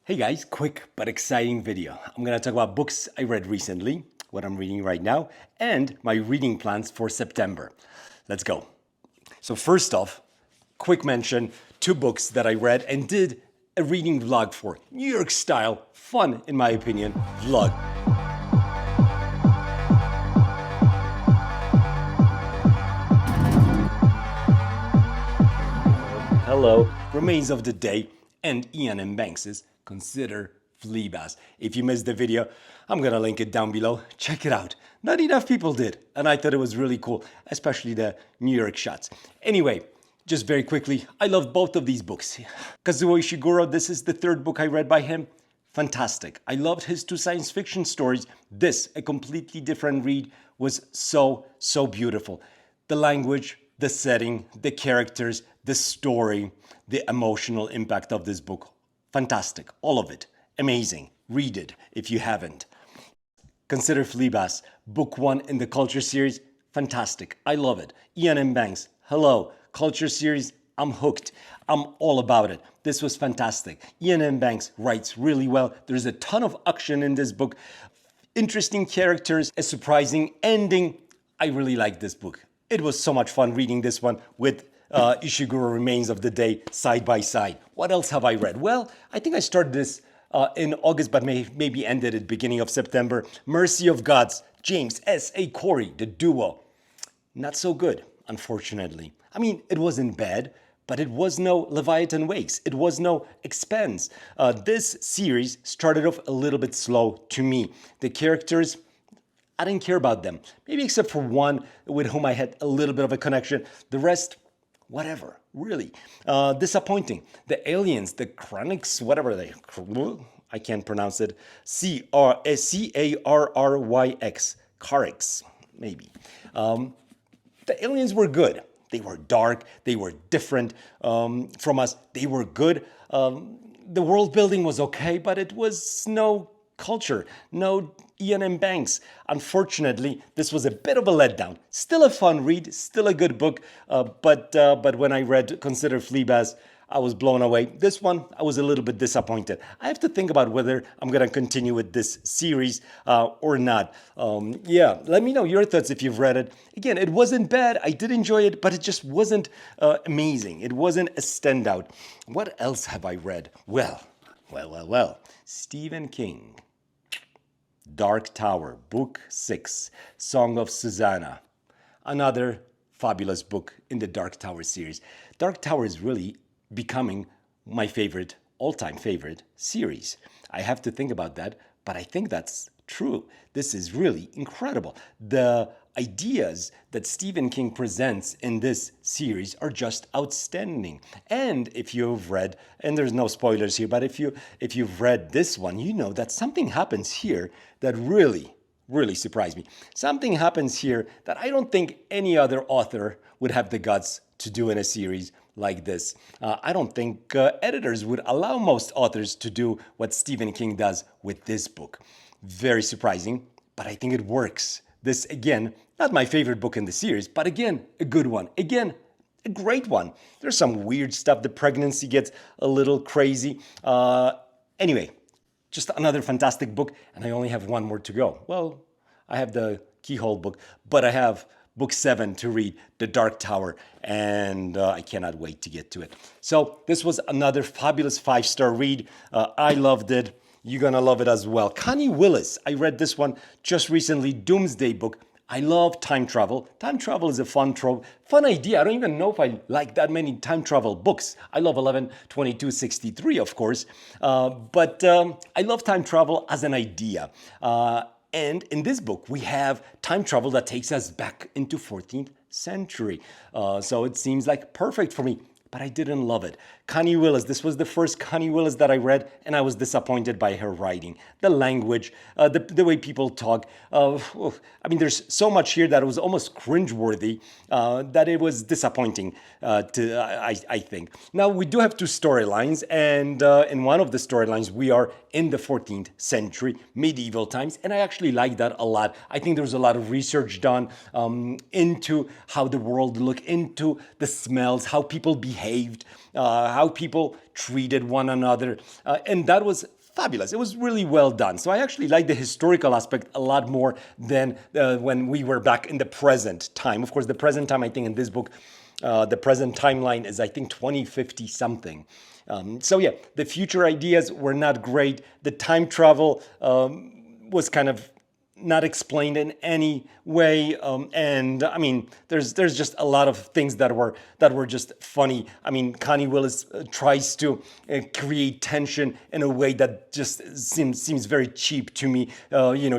Hey guys, quick but exciting video. I'm gonna talk about books I read recently, what I'm reading right now, and my reading plans for September. Let's go. So first off, quick mention, 2 books that I read and did a reading vlog for. New York style, fun in my opinion, vlog. Hello, Remains of the Day, and Ian M. Banks's Consider Phlebas. If you missed the video, I'm gonna link it down below. Check it out. Not enough people did, and I thought it was really cool, especially the New York shots. Anyway, just very quickly, I loved both of these books. Kazuo Ishiguro, this is the 3rd book I read by him. Fantastic. I loved his 2 science fiction stories. This, a completely different read, was so beautiful. The language, the setting, the characters, the story, the emotional impact of this book. Fantastic. All of it. Amazing. Read it if you haven't. Consider Phlebas, book 1 in the Culture series. Fantastic. I love it. Ian M. Banks, hello. Culture series, I'm hooked. I'm all about it. This was fantastic. Ian M. Banks writes really well. There's a ton of action in this book. Interesting characters, a surprising ending. I really like this book. It was so much fun reading this one with Ishiguro Remains of the Day side by side. What else have I read? Well, I think I started this in August, but maybe ended at the beginning of September. Mercy of Gods, James S.A. Corey, the duo. Not so good, unfortunately. I mean, it wasn't bad, but it was no Leviathan Wakes. It was no Expanse. This series started off a little bit slow to me. The characters, I didn't care about them. Maybe except for one with whom I had a little bit of a connection. The rest, whatever, really. Disappointing. The aliens, the Chronics, whatever they, I can't pronounce it. C-A-R-R-Y-X. Carix, maybe. The aliens were good. They were dark. They were different from us. They were good. The world building was okay, but it was no culture, no Ian M. Banks. Unfortunately, this was a bit of a letdown. Still a fun read, still a good book, but when I read Consider Phlebas, I was blown away. This one, I was a little bit disappointed. I have to think about whether I'm going to continue with this series or not. Yeah, let me know your thoughts if you've read it. Again, it wasn't bad. I did enjoy it, but it just wasn't amazing. It wasn't a standout. What else have I read? Well. Stephen King. Dark Tower, Book 6, Song of Susannah. Another fabulous book in the Dark Tower series. Dark Tower is really becoming my favorite, all-time favorite series. I have to think about that, but I think that's true. This is really incredible. The ideas that Stephen King presents in this series are just outstanding. And if you've read, and there's no spoilers here, but if you've read this one, you know that something happens here that really surprised me. Something happens here that I don't think any other author would have the guts to do in a series like this. I don't think editors would allow most authors to do what Stephen King does with this book. Very surprising, but I think it works. This, again, not my favorite book in the series, but again, a good one. Again, a great one. There's some weird stuff. The pregnancy gets a little crazy. Anyway, just another fantastic book, and I only have one more to go. Well, I have the Keyhole book, but I have book 7 to read, The Dark Tower, and I cannot wait to get to it. So this was another fabulous 5-star read. I loved it. You're gonna love it as well. Connie Willis, I read this one just recently, Doomsday Book. I love time travel. Time travel is a fun idea. I don't even know if I like that many time travel books. I love 11/22/63, of course, but I love time travel as an idea. And in this book, we have time travel that takes us back into 14th century. So it seems like perfect for me. But I didn't love it. Connie Willis, this was the first Connie Willis that I read, and I was disappointed by her writing. The language, the way people talk. I mean, there's so much here that it was almost cringeworthy, that it was disappointing, I think. Now, we do have 2 storylines, and in one of the storylines, we are in the 14th century, medieval times, and I actually like that a lot. I think there's a lot of research done into how the world looked, into the smells, how people behaved, how people treated one another. And that was fabulous. It was really well done. So I actually like the historical aspect a lot more than when we were back in the present time. Of course, the present time, I think in this book, the present timeline is, I think, 2050 something. So yeah, the future ideas were not great. The time travel was kind of not explained in any way, and I mean, there's just a lot of things that were just funny. I mean, Connie Willis tries to create tension in a way that just seems very cheap to me.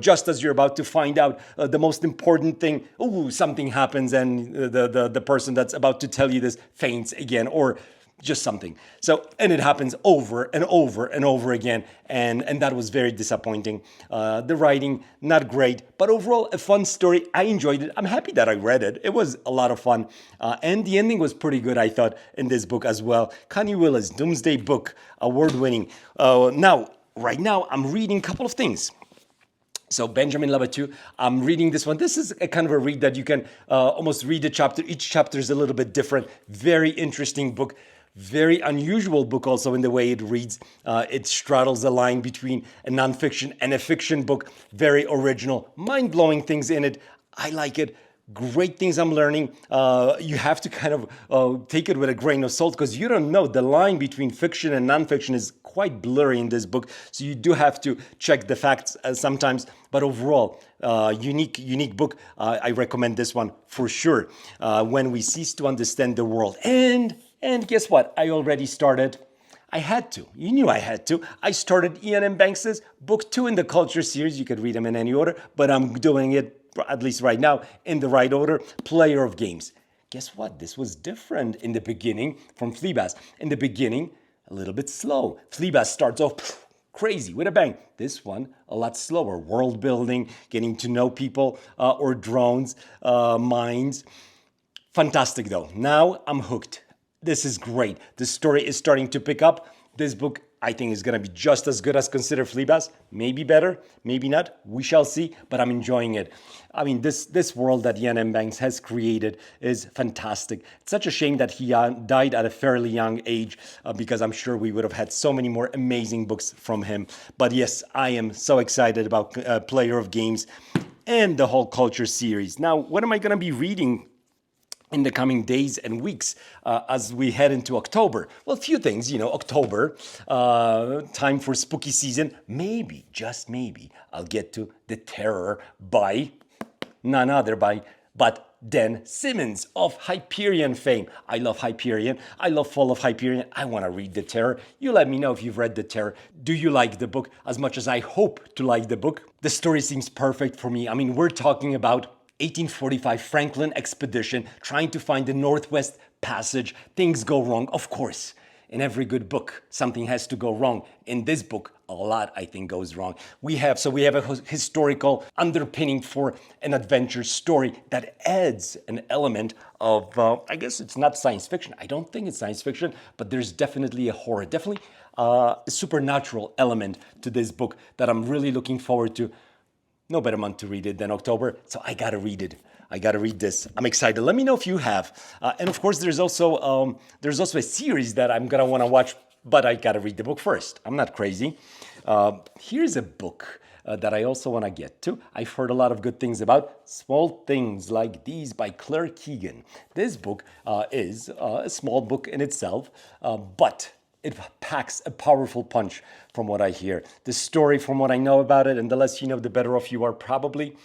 Just as you're about to find out the most important thing, something happens, and the person that's about to tell you this faints again, or just something. So, and it happens over and over and over again, and that was very disappointing. The writing, not great, but overall a fun story. I enjoyed it. I'm happy that I read it. It was a lot of fun, and the ending was pretty good, I thought, in this book as well. Connie Willis, Doomsday Book, award-winning. Right now, I'm reading a couple of things. So Benjamin Labatut, I'm reading this one. This is a kind of a read that you can almost read a chapter. Each chapter is a little bit different. Very interesting book. Very unusual book also in the way it reads. It straddles the line between a nonfiction and a fiction book. Very original, mind-blowing things in it. I like it. Great things I'm learning. You have to kind of take it with a grain of salt because you don't know. The line between fiction and nonfiction is quite blurry in this book. So you do have to check the facts sometimes. But overall, unique book. I recommend this one for sure. When we cease to understand the world. And guess what? I already started. I had to. You knew I had to. I started Ian M. Banks's book 2 in the Culture series. You could read them in any order, but I'm doing it, at least right now, in the right order. Player of Games. Guess what? This was different in the beginning from Phlebas. In the beginning, a little bit slow. Phlebas starts off crazy with a bang. This one, a lot slower. World building, getting to know people or drones, minds. Fantastic though. Now I'm hooked. This is great. The story is starting to pick up. This book, I think, is going to be just as good as Consider Phlebas. Maybe better, maybe not. We shall see, but I'm enjoying it. I mean, this world that Ian M. Banks has created is fantastic. It's such a shame that he died at a fairly young age because I'm sure we would have had so many more amazing books from him. But yes, I am so excited about Player of Games and the whole Culture series. Now, what am I going to be reading in the coming days and weeks as we head into October? Well, a few things, October, time for spooky season. Maybe, just maybe, I'll get to The Terror by none other but Dan Simmons of Hyperion fame. I love Hyperion. I love Fall of Hyperion. I want to read The Terror. You let me know if you've read The Terror. Do you like the book as much as I hope to like the book? The story seems perfect for me. I mean, we're talking about 1845 Franklin expedition, trying to find the Northwest Passage. Things go wrong, of course. In every good book, something has to go wrong. In this book, a lot, I think, goes wrong. We have a historical underpinning for an adventure story that adds an element of, I guess it's not science fiction. I don't think it's science fiction, but there's definitely a horror, definitely a supernatural element to this book that I'm really looking forward to. No better month to read it than October, so I gotta read it. I gotta read this. I'm excited. Let me know if you have. And of course, there's also a series that I'm gonna want to watch, but I gotta read the book first. I'm not crazy. Here's a book that I also want to get to. I've heard a lot of good things about. Small Things Like These by Claire Keegan. This book is a small book in itself, but it packs a powerful punch from what I hear. The story, from what I know about it, and the less you know, the better off you are probably,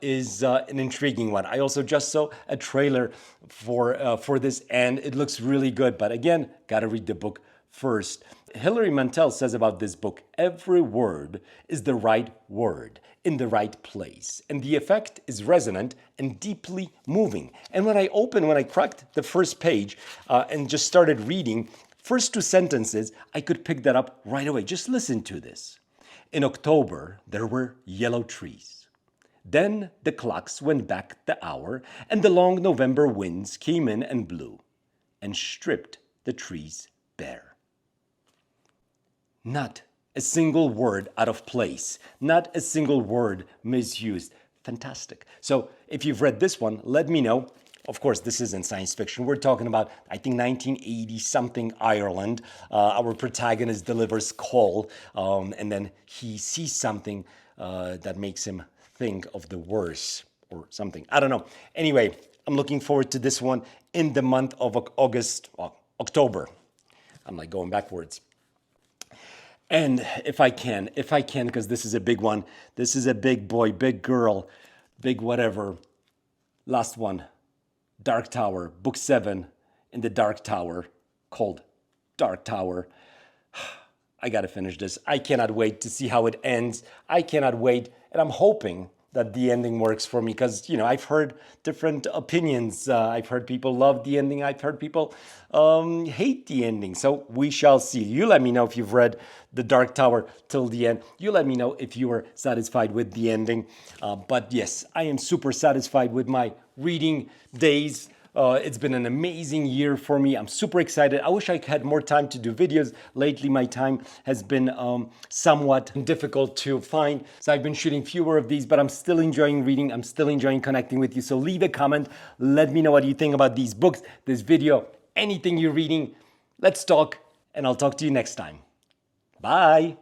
is an intriguing one. I also just saw a trailer for this, and it looks really good. But again, gotta read the book first. Hilary Mantel says about this book, every word is the right word in the right place, and the effect is resonant and deeply moving. And when I cracked the first page and just started reading, first two sentences, I could pick that up right away. Just listen to this. In October, there were yellow trees. Then the clocks went back the hour, and the long November winds came in and blew and stripped the trees bare. Not a single word out of place, not a single word misused. Fantastic. So if you've read this one, let me know. of course, this isn't science fiction. We're talking about, I think, 1980 something Ireland. Our protagonist delivers call, and then he sees something that makes him think of the worst or something. I don't know. Anyway, I'm looking forward to this one in the month of October. I'm like going backwards. And if I can, because this is a big one, this is a big boy, big girl, big whatever. Last one, Dark Tower, book 7 in the Dark Tower, called Dark Tower. I gotta finish this. I cannot wait to see how it ends. I cannot wait, and I'm hoping that the ending works for me, because I've heard different opinions. I've heard people love the ending. I've heard people hate the ending. So we shall see. You let me know if you've read The Dark Tower till the end. You let me know if you were satisfied with the ending. But yes, I am super satisfied with my reading days. It's been an amazing year for me. I'm super excited. I wish I had more time to do videos. Lately, my time has been somewhat difficult to find. So I've been shooting fewer of these, but I'm still enjoying reading. I'm still enjoying connecting with you. So leave a comment. Let me know what you think about these books, this video, anything you're reading. Let's talk, and I'll talk to you next time. Bye.